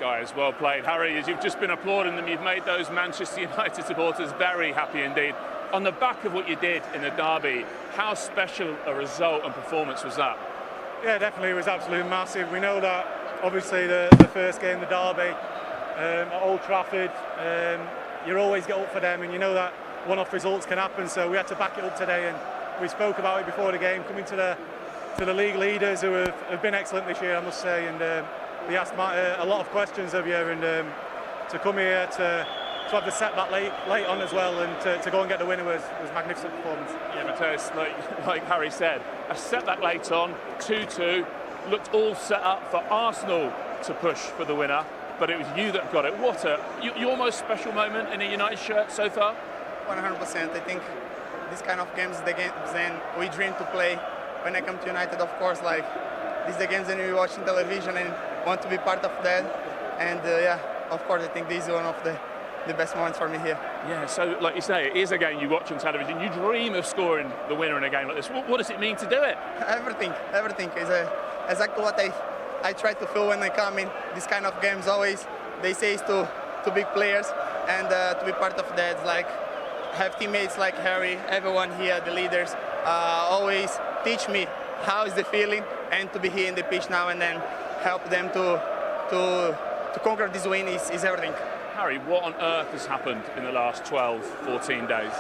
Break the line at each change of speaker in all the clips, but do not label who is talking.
guys. Well played. Harry, as you've just been applauding them, you've made those Manchester United supporters very happy indeed. On the back of what you did in the derby, how special a result and performance was that?
Yeah, definitely, it was absolutely massive. We know that, obviously, the first game, the derby, at Old Trafford, you always get up for them, and you know that one-off results can happen, so we had to back it up today, and we spoke about it before the game, coming to the league leaders who have been excellent this year, I must say, and they asked a lot of questions of you, and to come here to have the setback late on as well, and to go and get the winner was magnificent performance.
Yeah, Matthias, like Harry said, a setback late on, 2-2, looked all set up for Arsenal to push for the winner, but it was you that got it. What your most special moment in a United shirt so far?
100%. I think this kind of games, the games then we dream to play. When I come to United, of course, like these are the games that we watch on television and want to be part of that. And yeah, of course, I think this is one of the best moments for me here.
Yeah, so like you say, it is a game you watch on television. You dream of scoring the winner in a game like this. What does it mean to do it?
Everything is exactly what I try to feel when I come in these kind of games. Always they say it's to big players, and to be part of that, it's like have teammates like Harry, everyone here, the leaders, always teach me how is the feeling, and to be here in the pitch now and then help them to conquer this win is everything.
Harry, what on earth has happened in the last 12, 14 days?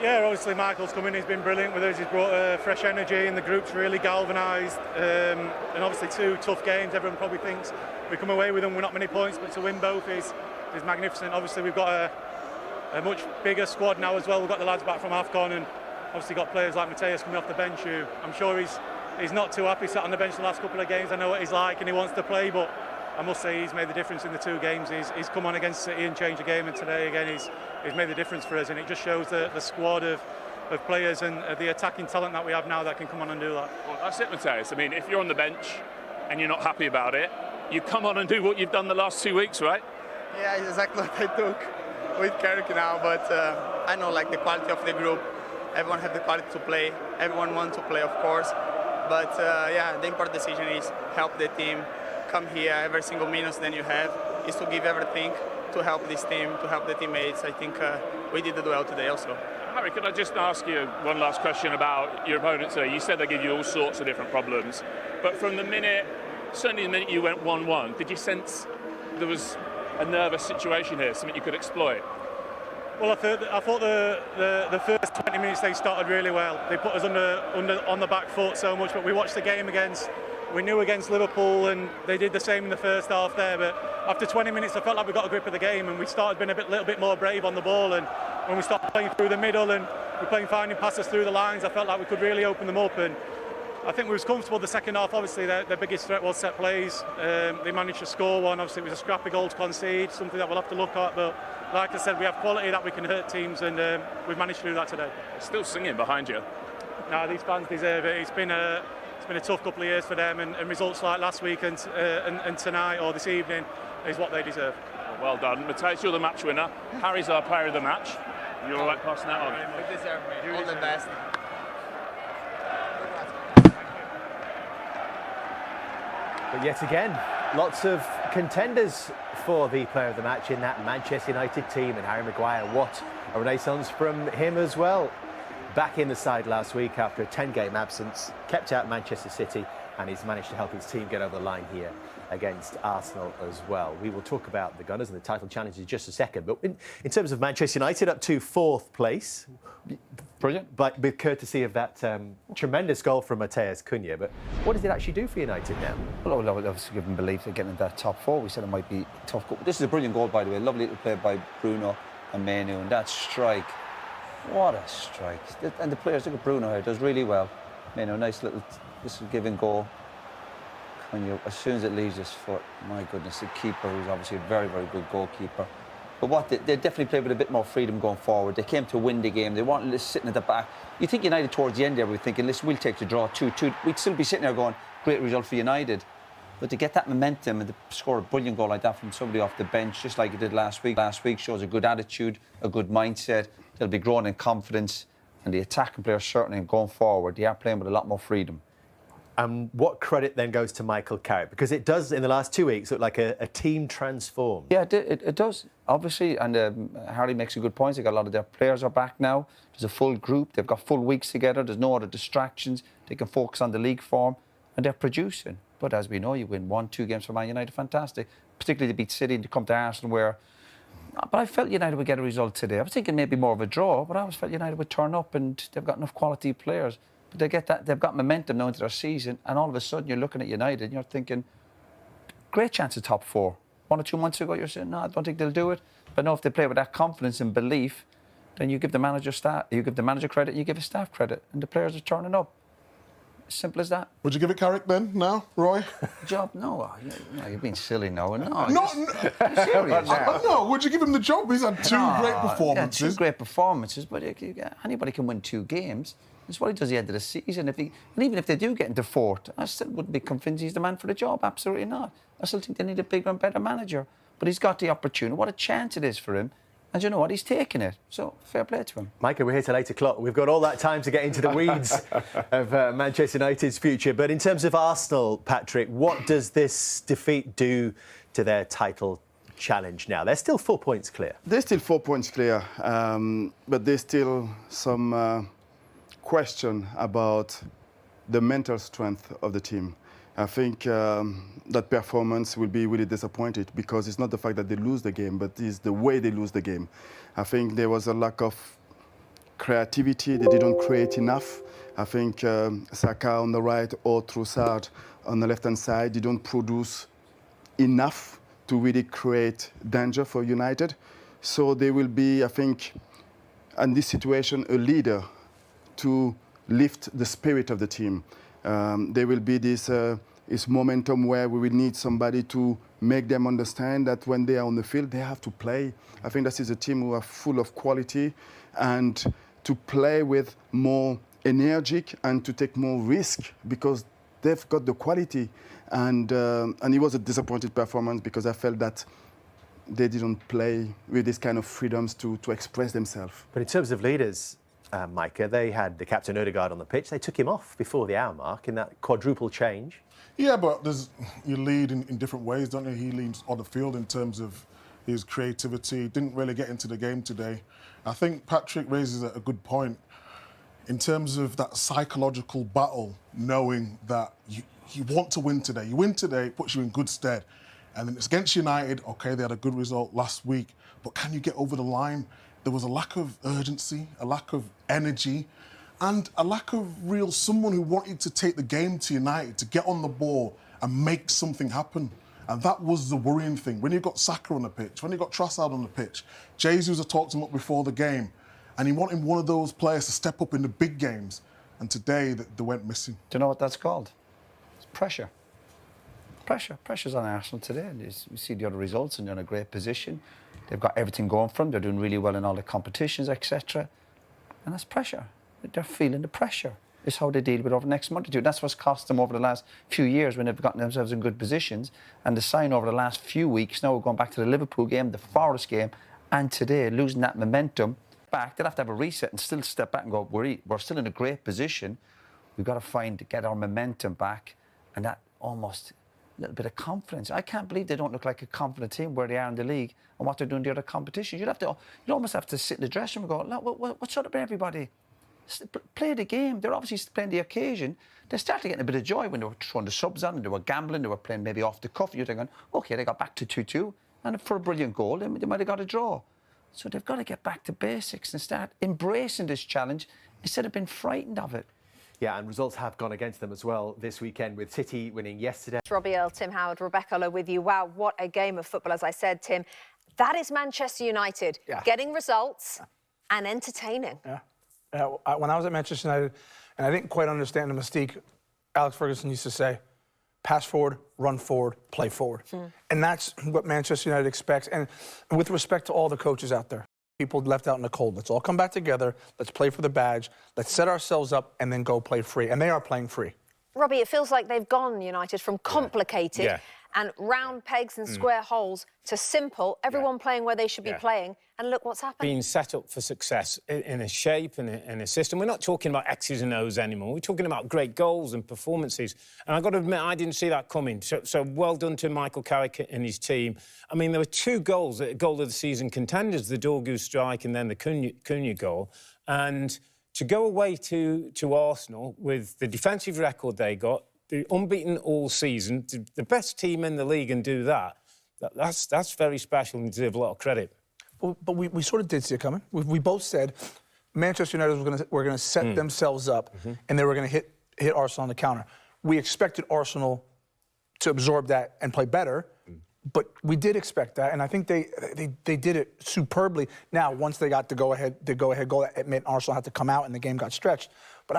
Yeah, obviously Michael's come in, he's been brilliant with us, he's brought fresh energy and the group's really galvanised, and obviously 2 tough games. Everyone probably thinks we come away with them with not many points, but to win both is magnificent. Obviously we've got a much bigger squad now as well. We've got the lads back from AFCON, and obviously got players like Matthias coming off the bench who I'm sure he's not too happy sat on the bench the last couple of games. I know what he's like and he wants to play, but I must say he's made the difference in the 2 games. He's come on against City and changed the game, and today again he's made the difference for us, and it just shows the squad of players and the attacking talent that we have now that can come on and do that.
Well, that's it, Matthias. I mean, if you're on the bench and you're not happy about it, you come on and do what you've done the last 2 weeks, right?
Yeah, it's exactly what I took with Carrick now, but I know like the quality of the group. Everyone has the quality to play. Everyone wants to play, of course. But yeah, the important decision is help the team. Come here every single minute that you have is to give everything to help this team, to help the teammates. I think we did it well today also.
Harry, could I just ask you one last question about your opponent today? You said they give you all sorts of different problems, but from the minute, certainly the minute you went 1-1, did you sense there was a nervous situation here, something you could exploit?
Well, I thought the first 20 minutes they started really well. They put us on the back foot so much, but we watched the game we knew against Liverpool, and they did the same in the first half there. But after 20 minutes, I felt like we got a grip of the game, and we started being little bit more brave on the ball. And when we started playing through the middle and we're playing finding passes through the lines, I felt like we could really open them up. And I think we was comfortable the second half. Obviously, their biggest threat was set plays. They managed to score one. Obviously, it was a scrappy goal to concede, something that we'll have to look at. But like I said, we have quality that we can hurt teams, and we've managed to do that today.
Still singing behind you.
No, these fans deserve it. It's been a tough couple of years for them, and results like last week and tonight or this evening is what they deserve.
Well done. Matthias, you're the match winner. Harry's our player of the match. You're all right passing that on.
You deserve it. All the best.
But yet again, lots of contenders for the player of the match in that Manchester United team, and Harry Maguire, what a renaissance from him as well. Back in the side last week after a 10-game absence, kept out Manchester City, and he's managed to help his team get over the line here against Arsenal as well. We will talk about the Gunners and the title challenge in just a second, but in terms of Manchester United, up to 4th place. Brilliant. But with courtesy of that tremendous goal from Matthias Cunha. But what does it actually do for United now?
Well, I would obviously give them belief they're getting into that top 4. We said it might be tough. This is a brilliant goal, by the way. Lovely little play by Bruno and Manu, and that strike. What a strike. And the players, look at Bruno here, does really well. Manu, nice little, this is give and go. As soon as it leaves his foot, my goodness, the keeper, who's obviously a very, very good goalkeeper. But what they definitely played with a bit more freedom going forward. They came to win the game. They weren't just sitting at the back. You think United towards the end there, we're thinking, listen, we'll take the draw 2-2. We'd still be sitting there going, great result for United. But to get that momentum and to score a brilliant goal like that from somebody off the bench, just like it did last week. Last week shows a good attitude, a good mindset. They'll be growing in confidence. And the attacking players certainly going forward, they are playing with a lot more freedom.
And what credit then goes to Michael Carrick? Because it does, in the last 2 weeks, look like a team transformed.
Yeah, it does, obviously. And Harry makes a good point. A lot of their players are back now. There's a full group. They've got full weeks together. There's no other distractions. They can focus on the league form. And they're producing. But as we know, you win 1-2 games for Man United, fantastic. Particularly to beat City and to come to Arsenal where... But I felt United would get a result today. I was thinking maybe more of a draw, but I always felt United would turn up and they've got enough quality players. But they get that, they've got momentum now into their season, and all of a sudden you're looking at United and you're thinking, great chance of top 4. 1 or 2 months ago you're saying, no, I don't think they'll do it. But no, if they play with that confidence and belief, then you give the manager credit, and you give his staff credit, and the players are turning up. Simple as that.
Would you give it Carrick then, now, Roy?
Job? No, you're being silly now. No,
No,
serious.
no, would you give him the job? He's had 2 great performances.
Yeah, 2 great performances, but anybody can win 2 games. That's what he does at the end of the season. And even if they do get into 4th, I still wouldn't be convinced he's the man for the job. Absolutely not. I still think they need a bigger and better manager. But he's got the opportunity. What a chance it is for him. And you know what? He's taking it. So, fair play to him.
Micah, we're here till 8 o'clock. We've got all that time to get into the weeds of Manchester United's future. But in terms of Arsenal, Patrick, what does this defeat do to their title challenge now? They're still 4 points clear.
They're still 4 points clear, but there's still some question about the mental strength of the team. I think that performance will be really disappointed because it's not the fact that they lose the game, but it's the way they lose the game. I think there was a lack of creativity. They didn't create enough. I think Saka on the right or Trossard on the left-hand side didn't produce enough to really create danger for United. So they will be, I think, in this situation, a leader to lift the spirit of the team. There will be this momentum where we will need somebody to make them understand that when they are on the field, they have to play. I think this is a team who are full of quality, and to play with more energy and to take more risk because they've got the quality. And it was a disappointed performance because I felt that they didn't play with this kind of freedoms to express themselves.
But in terms of leaders, Micah, they had the captain Odegaard on the pitch. They took him off before the hour mark in that quadruple change.
Yeah, but you lead in different ways, don't you? He leads on the field in terms of his creativity. Didn't really get into the game today. I think Patrick raises a good point in terms of that psychological battle, knowing that you want to win today. You win today, it puts you in good stead. And then it's against United. OK, they had a good result last week, but can you get over the line? There was a lack of urgency, a lack of energy, and a lack of someone who wanted to take the game to United, to get on the ball and make something happen. And that was the worrying thing. When you got Saka on the pitch, when you got Trossard on the pitch, Jesus had talked him up before the game, and he wanted one of those players to step up in the big games. And today, they went missing.
Do you know what that's called? It's pressure. Pressure's on Arsenal today. You see the other results, and they're in a great position. They've got everything going for them. They're doing really well in all the competitions, etc. And that's pressure. They're feeling the pressure. It's how they deal with it over the next month or two. That's what's cost them over the last few years when they've gotten themselves in good positions. And the sign over the last few weeks, now we're going back to the Liverpool game, the Forest game, and today, losing that momentum back. They'll have to have a reset and still step back and go, we're still in a great position. We've got to get our momentum back, and that almost a little bit of confidence. I can't believe they don't look like a confident team where they are in the league and what they're doing in the other competitions. You'd almost have to sit in the dressing room and go, what's up with everybody? Play the game. They're obviously playing the occasion. They started getting a bit of joy when they were throwing the subs on and they were gambling, they were playing maybe off the cuff. You're thinking, OK, they got back to 2-2, and for a brilliant goal, they might have got a draw. So they've got to get back to basics and start embracing this challenge instead of being frightened of it.
Yeah, and results have gone against them as well this weekend, with City winning yesterday.
Robbie Earle, Tim Howard, Rebecca Lowe with you. Wow, what a game of football, as I said, Tim. That is Manchester United, getting results and entertaining.
When I was at Manchester United, and I didn't quite understand the mystique, Alex Ferguson used to say, pass forward, run forward, play forward. And that's what Manchester United expects. And with respect to all the coaches out there, people left out in the cold. Let's all come back together. Let's play for the badge. Let's set ourselves up and then go play free. And they are playing free.
Robbie, it feels like they've gone, United, from complicated and round pegs and square holes to simple, everyone playing where they should be playing, and look what's happened.
Being set up for success in a shape and in a system. We're not talking about X's and O's anymore. We're talking about great goals and performances. And I've got to admit, I didn't see that coming. So well done to Michael Carrick and his team. I mean, there were 2 goals, goal of the season contenders, the Dorgu strike and then the Cunha goal. And to go away to Arsenal with the defensive record they got, the unbeaten all season, the best team in the league, and do that's very special and deserve a lot of credit.
Well, but we sort of did see it coming. We both said Manchester United were going to set themselves up and they were going to hit Arsenal on the counter. We expected Arsenal to absorb that and play better, but we did expect that, and I think they did it superbly. Now, once they got the go-ahead goal, it meant Arsenal had to come out and the game got stretched. But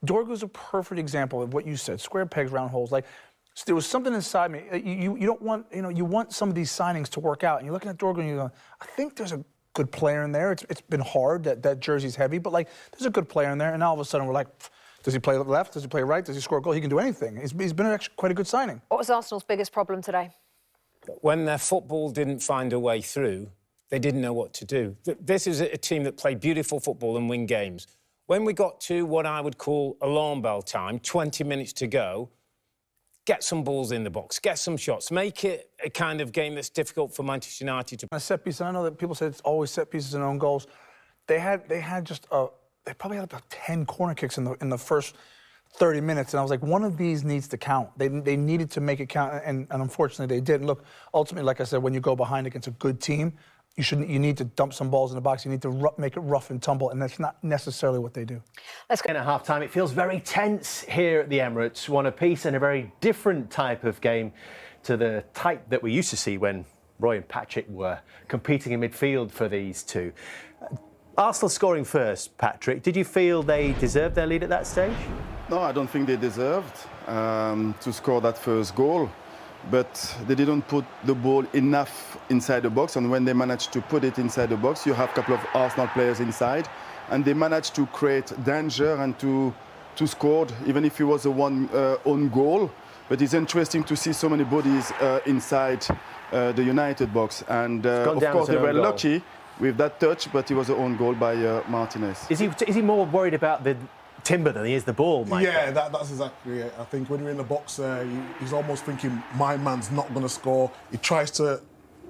Dorgu's a perfect example of what you said, square pegs, round holes. Like, there was something inside me. You don't want, you want some of these signings to work out. And you're looking at Dorgu and you're going, I think there's a good player in there. It's been hard, that jersey's heavy, but, like, there's a good player in there. And all of a sudden we're like, does he play left? Does he play right? Does he score a goal? He can do anything. He's been actually quite a good signing.
What was Arsenal's biggest problem today?
When their football didn't find a way through, they didn't know what to do. This is a team that played beautiful football and win games. When we got to what I would call alarm bell time, 20 minutes to go, get some balls in the box, get some shots, make it a kind of game that's difficult for Manchester United to...
A set piece, and I know that people say it's always set pieces and own goals. They probably had about 10 corner kicks in the first 30 minutes, and I was like, one of these needs to count. They needed to make it count, and unfortunately they didn't. Look, ultimately, like I said, when you go behind against a good team, you need to dump some balls in the box. You need to make it rough and tumble, and that's not necessarily what they do.
Let's go. At half-time, it feels very tense here at the Emirates. One apiece, and a very different type of game to the type that we used to see when Roy and Patrick were competing in midfield for these two. Arsenal scoring first, Patrick. Did you feel they deserved their lead at that stage?
No, I don't think they deserved to score that first goal. But they didn't put the ball enough inside the box, and when they managed to put it inside the box, you have a couple of Arsenal players inside, and they managed to create danger and to score, even if it was a one own goal. But it's interesting to see so many bodies inside the United box, and of course they were lucky with that touch, but it was an own goal by Martinez.
Is he more worried about the timber than he is the ball, Mike?
Yeah, that's exactly it. I think when you're in the box there, he's almost thinking, my man's not going to score. He tries to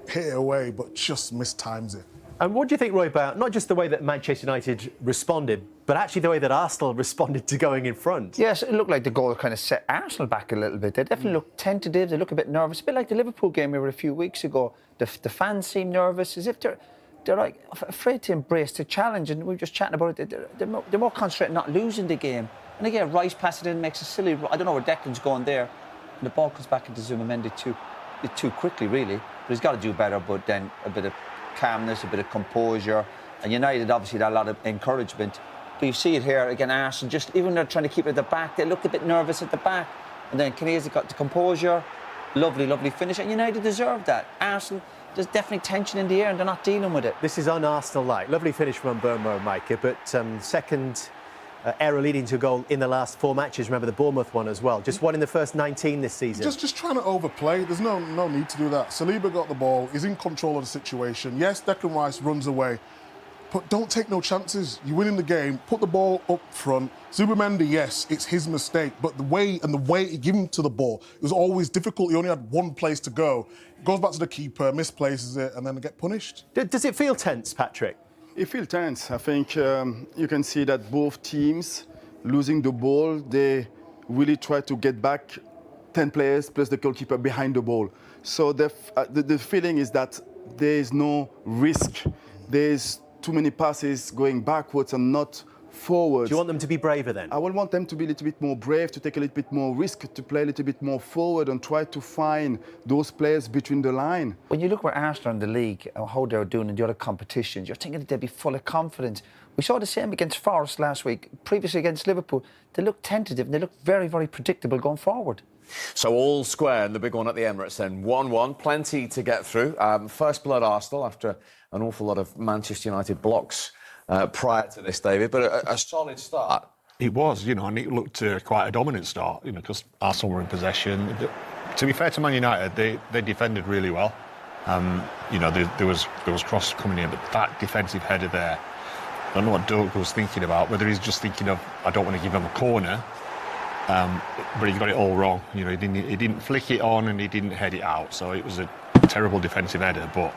hit it away, but just mistimes it.
And what do you think, Roy, about not just the way that Manchester United responded, but actually the way that Arsenal responded to going in front?
Yes, it looked like the goal kind of set Arsenal back a little bit. They definitely look tentative, they look a bit nervous, a bit like the Liverpool game we were a few weeks ago. The fans seem nervous, as if they're like afraid to embrace the challenge, and we were just chatting about it. They're more concentrated not losing the game. And again, Rice passes it in, makes a silly... I don't know where Declan's going there. And the ball comes back into Zumamendi too quickly, really. But he's got to do better, but then a bit of calmness, a bit of composure. And United, obviously, had a lot of encouragement. But you see it here, again, Arsenal, just even when they're trying to keep it at the back, they look a bit nervous at the back. And then Chiesa got the composure. Lovely, lovely finish. And United deserved that. Arsenal... There's definitely tension in the air and they're not dealing with it.
This is un-Arsenal-like. Lovely finish from Mbeumo, Micah, but second error leading to a goal in the last 4 matches. Remember the Bournemouth one as well. Just one in the first 19 this season.
Just trying to overplay. There's no need to do that. Saliba got the ball. He's in control of the situation. Yes, Declan Rice runs away. But don't take no chances. You're winning the game. Put the ball up front. Zubamendi, yes, it's his mistake, but the way he gave him to the ball, it was always difficult. He only had one place to go. Goes back to the keeper, misplaces it, and then get punished.
Does it feel tense, Patrick?
It feels tense. I think you can see that both teams losing the ball, they really try to get back 10 players plus the goalkeeper behind the ball. So the feeling is that there is no risk. There's too many passes going backwards and not forwards.
Do you want them to be braver then?
I would want them to be a little bit more brave, to take a little bit more risk, to play a little bit more forward and try to find those players between the line.
When you look where Arsenal in the league, how they're doing in the other competitions, you're thinking that they'd be full of confidence. We saw the same against Forest last week, previously against Liverpool. They look tentative and they look very, very predictable going forward.
So all square in the big one at the Emirates then. 1-1, plenty to get through. First blood Arsenal after an awful lot of Manchester United blocks prior to this, David, but a solid start.
It was, and it looked quite a dominant start, because Arsenal were in possession. to be fair to Man United, they defended really well. You know, there was cross coming in, but that defensive header there, I don't know what Doug was thinking about, whether he's just thinking of, I don't want to give him a corner, but he got it all wrong. You know, he didn't flick it on and he didn't head it out, so it was a terrible defensive header, but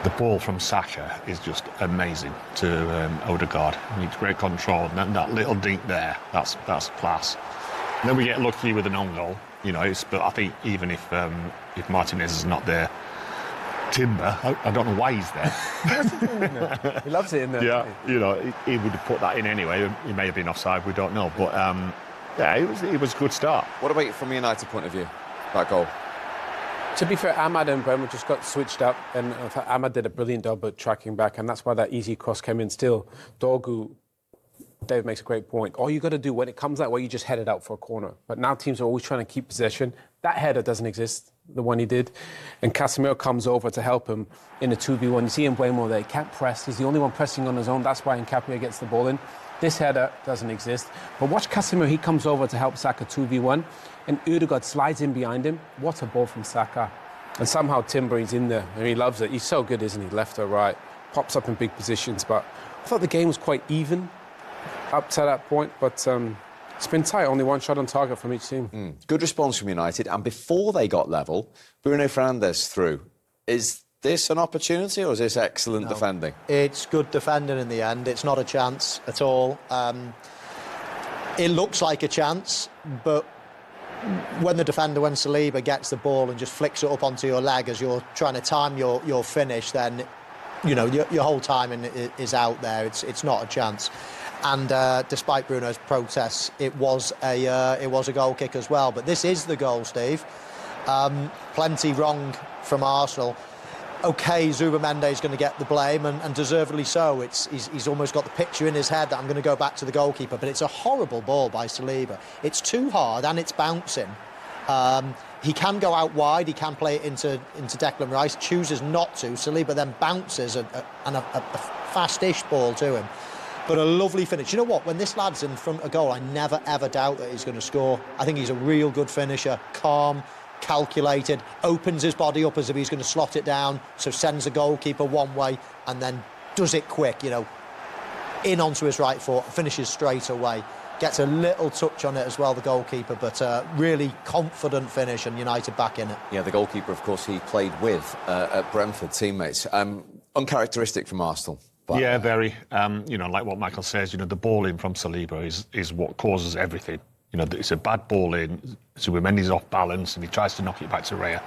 the ball from Saka is just amazing to Odegaard. He needs great control, and that little dink there, that's class. And then we get lucky with an own goal, you know, but I think even if Martinez is not there, Timber, I don't know why he's there.
He loves it in there.
Yeah, you know, he would have put that in anyway. He may have been offside, we don't know. But, yeah, it was a good start.
What about from a United point of view, that goal?
To be fair, Ahmad and Bremer just got switched up, and I thought Ahmad did a brilliant job at tracking back, and that's why that easy cross came in. Still, Dorgu, Dave makes a great point. All you got to do when it comes that way, you just head it out for a corner. But now teams are always trying to keep possession. That header doesn't exist, the one he did. And Casemiro comes over to help him in a 2v1. You see Mbeumo there, he can't press. He's the only one pressing on his own. That's why Nkapia gets the ball in. This header doesn't exist. But watch Casemiro, he comes over to help Saka 2v1. And Ødegaard slides in behind him. What a ball from Saka. And somehow Timber, he's in there. And he loves it. He's so good, isn't he? Left or right. Pops up in big positions. But I thought the game was quite even up to that point. But it's been tight. Only one shot on target from each team.
Good response from United. And before they got level, Bruno Fernandes through. Is this an opportunity or is this excellent defending?
It's good defending in the end. It's not a chance at all. It looks like a chance, but when Saliba gets the ball and just flicks it up onto your leg as you're trying to time your finish, then you know your whole timing is out there. It's not a chance. And despite Bruno's protests, it was a goal kick as well. But this is the goal, Steve. Plenty wrong from Arsenal. OK, Zubamende is going to get the blame, and deservedly so. He's almost got the picture in his head that I'm going to go back to the goalkeeper, but it's a horrible ball by Saliba. It's too hard and it's bouncing. He can go out wide, he can play it into Declan Rice, chooses not to. Saliba then bounces a fast-ish ball to him. But a lovely finish. You know what? When this lad's in front of goal, I never, ever doubt that he's going to score. I think he's a real good finisher, calm, calculated, opens his body up as if he's going to slot it down, so sends the goalkeeper one way and then does it quick, you know, in onto his right foot, finishes straight away. Gets a little touch on it as well, the goalkeeper, but really confident finish and United back in it.
Yeah, the goalkeeper, of course, he played with at Brentford, teammates. Uncharacteristic from Arsenal. But,
yeah, very. You know, like what Michael says, you know, the ball in from Saliba is what causes everything. You know, it's a bad ball in, Zubamendi's off balance and he tries to knock it back to Raya.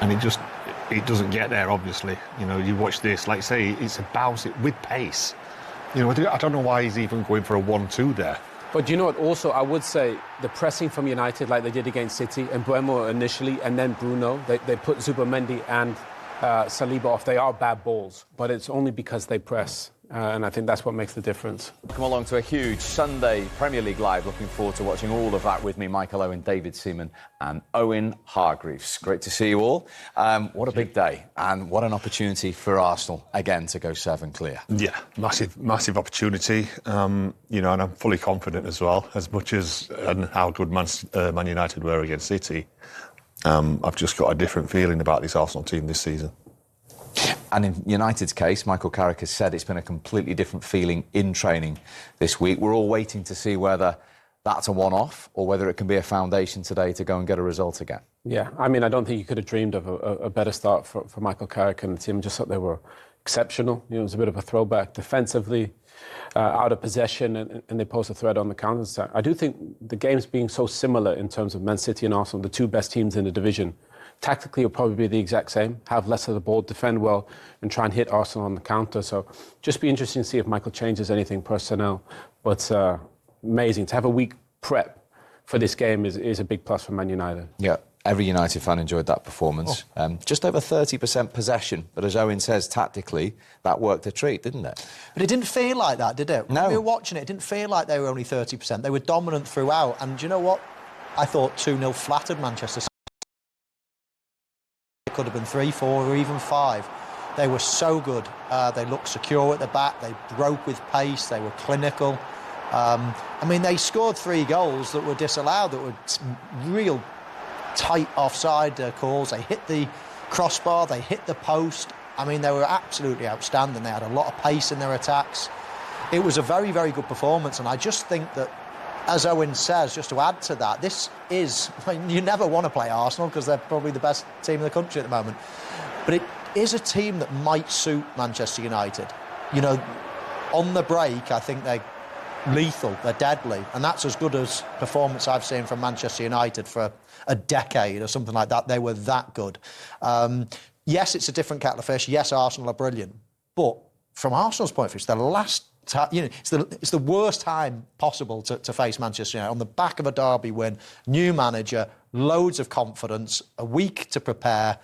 And it doesn't get there, obviously. You know, you watch this, like say, it's a bounce with pace. You know, I don't know why he's even going for a 1-2 there.
But you know what, also, I would say the pressing from United, like they did against City, and Mbeumo initially, and then Bruno, they put Zubamendi and Saliba off. They are bad balls, but it's only because they press. And I think that's what makes the difference.
Come along to a huge Sunday Premier League Live. Looking forward to watching all of that with me, Michael Owen, David Seaman and Owen Hargreaves. Great to see you all. What a big day and what an opportunity for Arsenal, again, to go 7 clear.
Yeah, massive opportunity. You know, and I'm fully confident as well, as much as and how good Man United were against City. I've just got a different feeling about this Arsenal team this season.
And in United's case, Michael Carrick has said it's been a completely different feeling in training this week. We're all waiting to see whether that's a one-off or whether it can be a foundation today to go and get a result again.
Yeah, I mean, I don't think you could have dreamed of a better start for Michael Carrick and the team. Just thought they were exceptional. You know, it was a bit of a throwback defensively, out of possession, and they posed a threat on the counter-attack. I do think the games being so similar in terms of Man City and Arsenal, the two best teams in the division, tactically will probably be the exact same, have less of the ball, defend well, and try and hit Arsenal on the counter. So just be interesting to see if Michael changes anything personnel. But amazing. To have a week prep for this game is a big plus for Man United.
Yeah, every United fan enjoyed that performance. Just over 30% possession, but as Owen says, tactically, that worked a treat, didn't it?
But it didn't feel like that, did it?
No.
When we were watching it didn't feel like they were only 30%. They were dominant throughout. And do you know what? I thought 2-0 flattered Manchester City. It could have been 3, 4 or even 5. They were so good. They looked secure at the back. They broke with pace. They were clinical. I mean, they scored 3 goals that were disallowed, that were real tight offside calls. They hit the crossbar, they hit the post. I mean, they were absolutely outstanding. They had a lot of pace in their attacks. It was a very, very good performance, and I just think that, as Owen says, just to add to that, this is... I mean, you never want to play Arsenal because they're probably the best team in the country at the moment. But it is a team that might suit Manchester United. You know, on the break, I think they're lethal, they're deadly, and that's as good as performance I've seen from Manchester United for a decade or something like that. They were that good. Yes, it's a different kettle of fish. Yes, Arsenal are brilliant. But from Arsenal's point of view, it's the last time, you know, it's the worst time possible to face Manchester United. On the back of a derby win, new manager, loads of confidence, a week to prepare.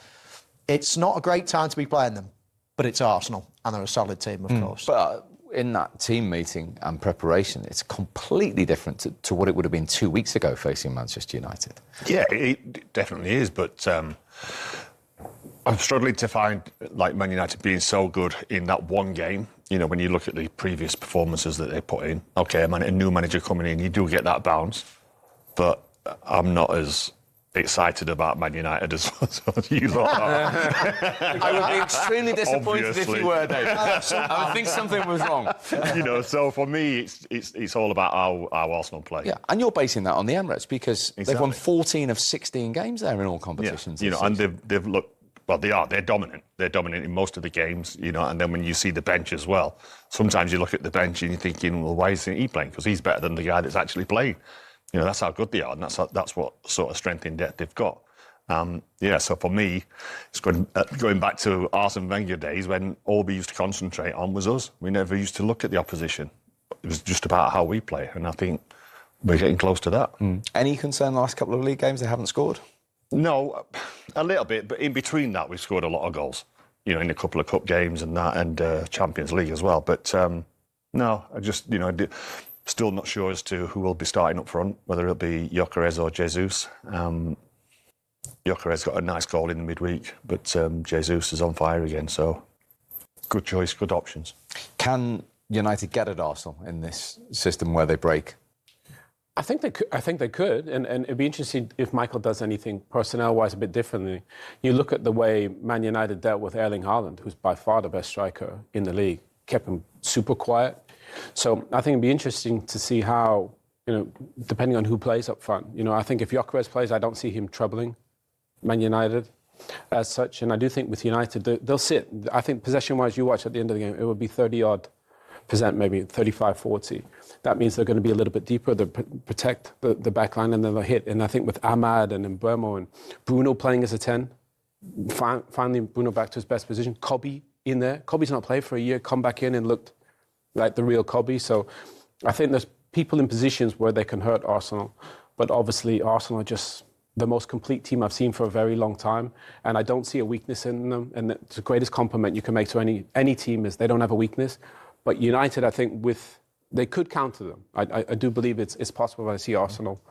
It's not a great time to be playing them, but it's Arsenal, and they're a solid team, of course.
But in that team meeting and preparation, it's completely different to what it would have been 2 weeks ago facing Manchester United.
Yeah, it definitely is, but I'm struggling to find like Man United being so good in that one game. You know, when you look at the previous performances that they put in, okay, a new manager coming in, you do get that bounce, but I'm not as excited about Man United as you lot are.
I would be extremely disappointed if you were, Dave. I would think something was wrong.
You know, so for me, it's all about how Arsenal play.
Yeah, and you're basing that on the Emirates because they've won 14 of 16 games there in all competitions.
Yeah, you know, and they've looked. Well, they're dominant. They're dominant in most of the games, you know, and then when you see the bench as well, sometimes you look at the bench and you're thinking, well, why isn't he playing? Because he's better than the guy that's actually playing. You know, that's how good they are, and that's what sort of strength in depth they've got. So for me, it's going back to Arsene Wenger days when all we used to concentrate on was us. We never used to look at the opposition. It was just about how we play, and I think we're getting close to that.
Any concern the last couple of league games they haven't scored?
No, a little bit, but in between that, we've scored a lot of goals. You know, in a couple of cup games and that, and Champions League as well. But no, I just, you know, still not sure as to who will be starting up front, whether it'll be Gyökeres or Jesus. Gyökeres got a nice goal in the midweek, but Jesus is on fire again. So, good choice, good options.
Can United get at Arsenal in this system where they break?
I think they could, and it'd be interesting if Michael does anything personnel-wise a bit differently. You look at the way Man United dealt with Erling Haaland, who's by far the best striker in the league, kept him super quiet. So I think it'd be interesting to see how, you know, depending on who plays up front. You know, I think if Gyökeres plays, I don't see him troubling Man United as such. And I do think with United, they'll sit. I think possession-wise, you watch at the end of the game, it would be 30-odd%, maybe 35-40. That means they're going to be a little bit deeper. They'll protect the back line and then they'll hit. And I think with Ahmad and Mbeumo and Bruno playing as a 10, finally Bruno back to his best position. Kobe in there. Kobe's not played for a year, come back in and looked like the real Kobe. So I think there's people in positions where they can hurt Arsenal. But obviously Arsenal are just the most complete team I've seen for a very long time. And I don't see a weakness in them. And the greatest compliment you can make to any team is they don't have a weakness. But United, I think, they could counter them. I do believe it's possible when I see Arsenal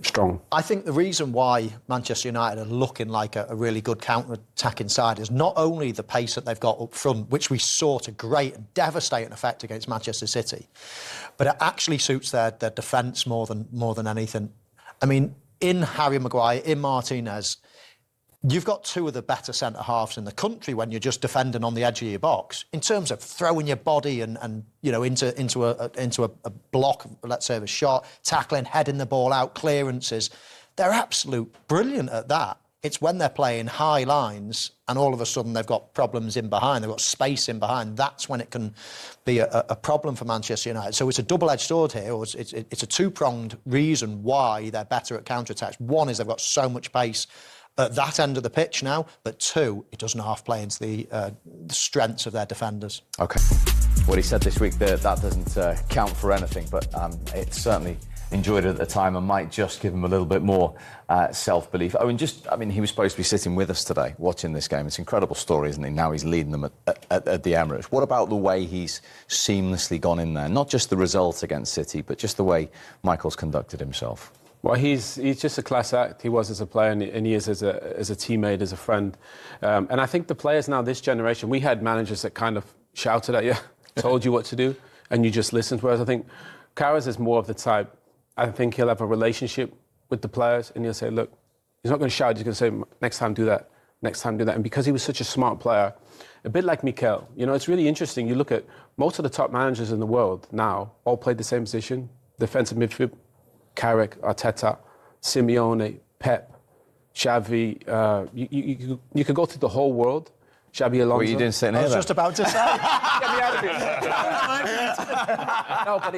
strong.
I think the reason why Manchester United are looking like a really good counter-attacking side is not only the pace that they've got up front, which we saw to great and devastating effect against Manchester City, but it actually suits their defence more than anything. I mean, in Harry Maguire, in Martinez, you've got two of the better centre-halves in the country when you're just defending on the edge of your box. In terms of throwing your body and you know, into a block, let's say, of a shot, tackling, heading the ball out, clearances, they're absolute brilliant at that. It's when they're playing high lines and all of a sudden they've got problems in behind, they've got space in behind, that's when it can be a problem for Manchester United. So it's a double-edged sword here, or it's a two-pronged reason why they're better at counter-attacks. One is they've got so much pace at that end of the pitch now, but two, it doesn't half play into the strengths of their defenders.
OK. What he said this week, that doesn't count for anything, but it certainly enjoyed it at the time and might just give him a little bit more self-belief. Oh, and he was supposed to be sitting with us today watching this game. It's an incredible story, isn't he? Now he's leading them at the Emirates. What about the way he's seamlessly gone in there? Not just the result against City, but just the way Michael's conducted himself.
Well, he's just a class act. He was as a player and he is as a teammate, as a friend. And I think the players now, this generation, we had managers that kind of shouted at you, told you what to do, and you just listened. Whereas I think Carrick is more of the type, I think he'll have a relationship with the players and he'll say, look, He's not going to shout. He's going to say, next time do that, next time do that. And because he was such a smart player, a bit like Mikel, you know, it's really interesting. You look at most of the top managers in the world now all played the same position, defensive midfield. Carrick, Arteta, Simeone, Pep, Xavi. You could go through the whole world. Xabi Alonso.
What are you doing sitting here?
I was just about to say.
Get me out of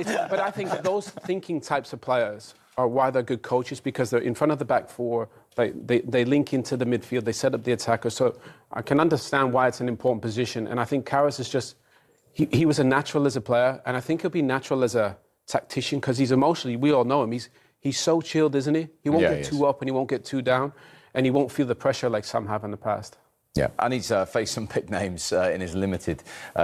here. No, but I think those thinking types of players are why they're good coaches, because they're in front of the back four. They link into the midfield. They set up the attacker. So I can understand why it's an important position. And I think Carrick is just... He was a natural as a player, and I think he'll be natural as a tactician, because he's emotionally, we all know him, he's so chilled, isn't he? He won't get too up and he won't get too down, and he won't feel the pressure like some have in the past.
Yeah, and he's faced some big names in his limited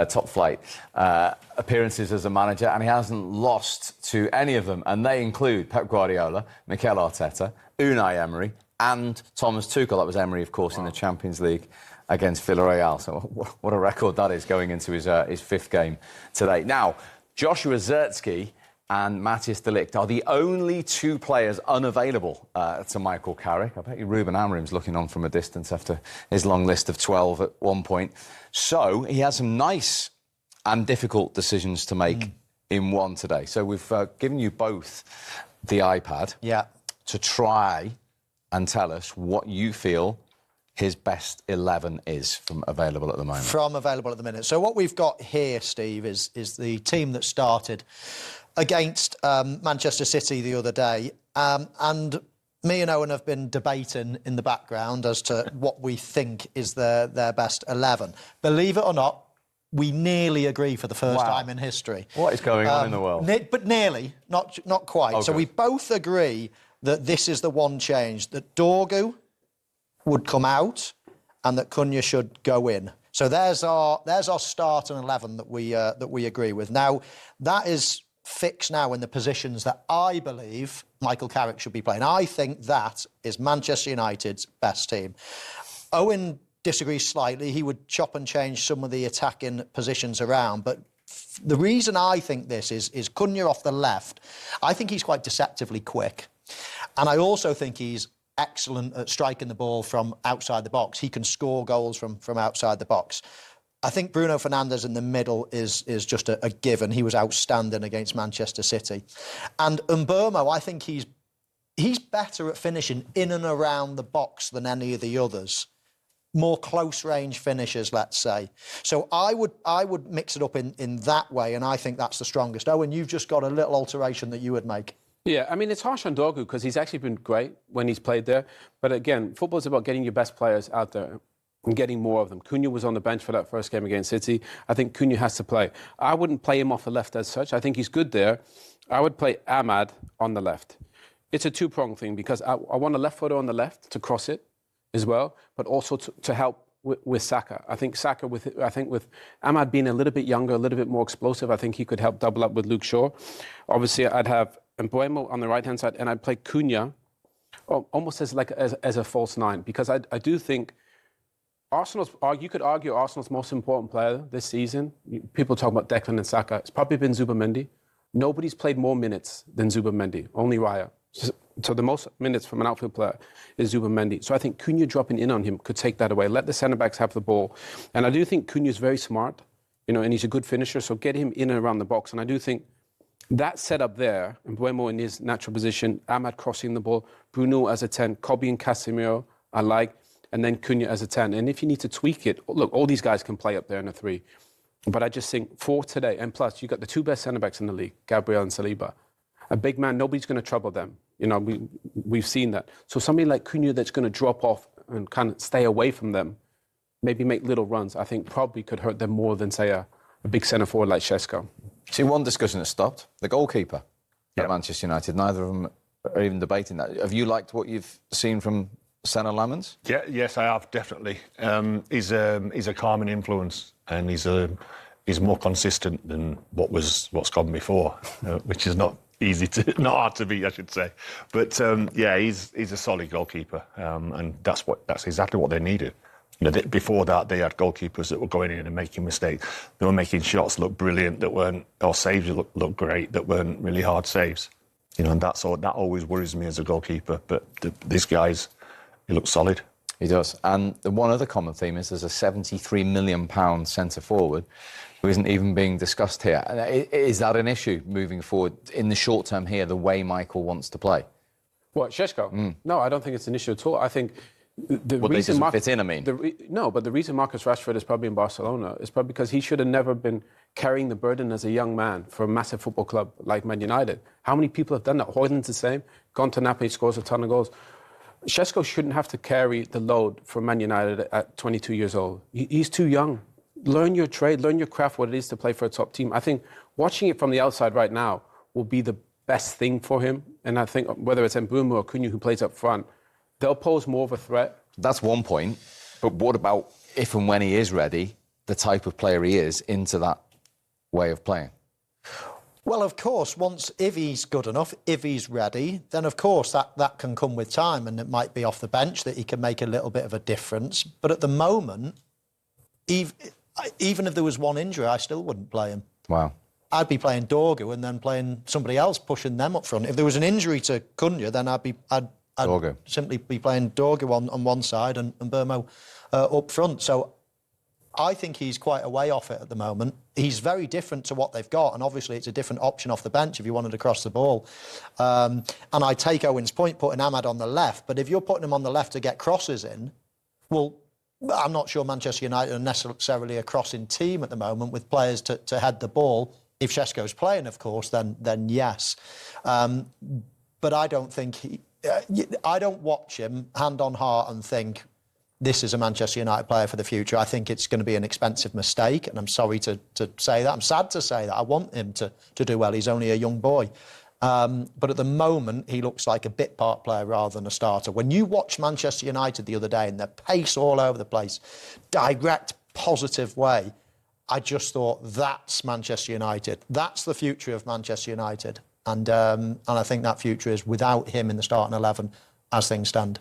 top flight appearances as a manager, and he hasn't lost to any of them, and they include Pep Guardiola, Mikel Arteta, Unai Emery and Thomas Tuchel. That was Emery, of course, in the Champions League against Villarreal. So what a record that is going into his fifth game today. Now, Joshua Zirkzee and Matthias de Ligt are the only two players unavailable to Michael Carrick. I bet you Ruben Amorim's looking on from a distance after his long list of 12 at one point. So he has some nice and difficult decisions to make in one today. So we've given you both the iPad to try and tell us what you feel his best 11 is from available at the moment.
From available at the minute. So what we've got here, Steve, is the team that started against Manchester City the other day. And me and Owen have been debating in the background as to what we think is their best 11. Believe it or not, we nearly agree for the first time in history.
What is going on in the world?
But nearly, not quite.
Okay.
So we both agree that this is the one change, that Dorgu would come out and that Cunha should go in. So there's our start and 11 that we agree with. Now, that is fixed now in the positions that I believe Michael Carrick should be playing. I think that is Manchester United's best team. Owen disagrees slightly. He would chop and change some of the attacking positions around, but the reason I think this is Cunha off the left. I think he's quite deceptively quick. And I also think he's excellent at striking the ball from outside the box. He can score goals from outside the box. I think Bruno Fernandes in the middle is just a given. He was outstanding against Manchester City. And Mbeumo, I think he's better at finishing in and around the box than any of the others. More close-range finishers, let's say. So I would mix it up in that way, and I think that's the strongest. Owen, you've just got a little alteration that you would make.
Yeah, I mean, it's harsh on Dorgu because he's actually been great when he's played there. But again, football's about getting your best players out there and getting more of them. Cunha was on the bench for that first game against City. I think Cunha has to play. I wouldn't play him off the left as such. I think he's good there. I would play Ahmad on the left. It's a two-pronged thing because I want a left footer on the left to cross it as well, but also to help with Saka. I think Saka, with Ahmad being a little bit younger, a little bit more explosive, I think he could help double up with Luke Shaw. Obviously, I'd have Mbeumo on the right-hand side, and I'd play Cunha almost as a false nine, because I do think you could argue Arsenal's most important player this season. People talk about Declan and Saka. It's probably been Zubimendi. Nobody's played more minutes than Zubimendi, only Raya. So the most minutes from an outfield player is Zubimendi. So I think Cunha dropping in on him could take that away. Let the centre-backs have the ball. And I do think Cunha's very smart, and he's a good finisher, so get him in and around the box. And I do think that setup there, Mbeumo in his natural position, Ahmad crossing the ball, Bruno as a 10, Kobe and Casemiro, I like, and then Cunha as a 10. And if you need to tweak it, look, all these guys can play up there in a 3. But I just think for today, and plus, you got the two best centre-backs in the league, Gabriel and Saliba. A big man, nobody's going to trouble them. We've seen that. So somebody like Cunha that's going to drop off and kind of stay away from them, maybe make little runs, I think probably could hurt them more than, say, a big centre-forward like Šeško.
See, one discussion has stopped. The goalkeeper at Manchester United. Neither of them are even debating that. Have you liked what you've seen from Senna Lamens?
Yeah, yes, I have, definitely. He's a calming influence, and he's more consistent than what's gone before, which is not hard to beat, I should say. But he's a solid goalkeeper, and that's exactly what they needed. Before that, they had goalkeepers that were going in and making mistakes. They were making shots look brilliant or saves look great that weren't really hard saves. And that always worries me as a goalkeeper. But this guy's he looks solid.
He does. And the one other common theme is there's a £73 million centre forward who isn't even being discussed here. Is that an issue moving forward in the short term here, the way Michael wants to play?
What, Šeško? No, I don't think it's an issue at all. I think the
Well,
reason
doesn't fit in, I mean.
No, but the reason Marcus Rashford is probably in Barcelona is probably because he should have never been carrying the burden as a young man for a massive football club like Man United. How many people have done that? Højlund's the same. Gone to Napoli, scores a ton of goals. Šeško shouldn't have to carry the load for Man United at 22 years old. He's too young. Learn your trade, learn your craft, what it is to play for a top team. I think watching it from the outside right now will be the best thing for him. And I think whether it's Mbeumo or Cunha who plays up front, they'll pose more of a threat.
That's one point. But what about if and when he is ready, the type of player he is, into that way of playing?
Well, of course, if he's good enough, if he's ready, then of course that can come with time, and it might be off the bench that he can make a little bit of a difference. But at the moment, even if there was one injury, I still wouldn't play him.
Wow.
I'd be playing Dorgu and then playing somebody else, pushing them up front. If there was an injury to Cunha, then I'd simply be playing Dorgu on one side and Mbeumo up front. So I think he's quite a way off it at the moment. He's very different to what they've got, and obviously it's a different option off the bench if you wanted to cross the ball. And I take Owen's point, putting Ahmad on the left, but if you're putting him on the left to get crosses in, well, I'm not sure Manchester United are necessarily a crossing team at the moment with players to head the ball. If Šeško's playing, of course, then yes. But I don't think I don't watch him hand on heart and think, this is a Manchester United player for the future. I think it's going to be an expensive mistake, and I'm sorry to say that. I'm sad to say that. I want him to do well. He's only a young boy. But at the moment, he looks like a bit part player rather than a starter. When you watch Manchester United the other day and their pace all over the place, direct, positive way, I just thought, that's Manchester United. That's the future of Manchester United. And I think that future is without him in the starting 11 as things stand.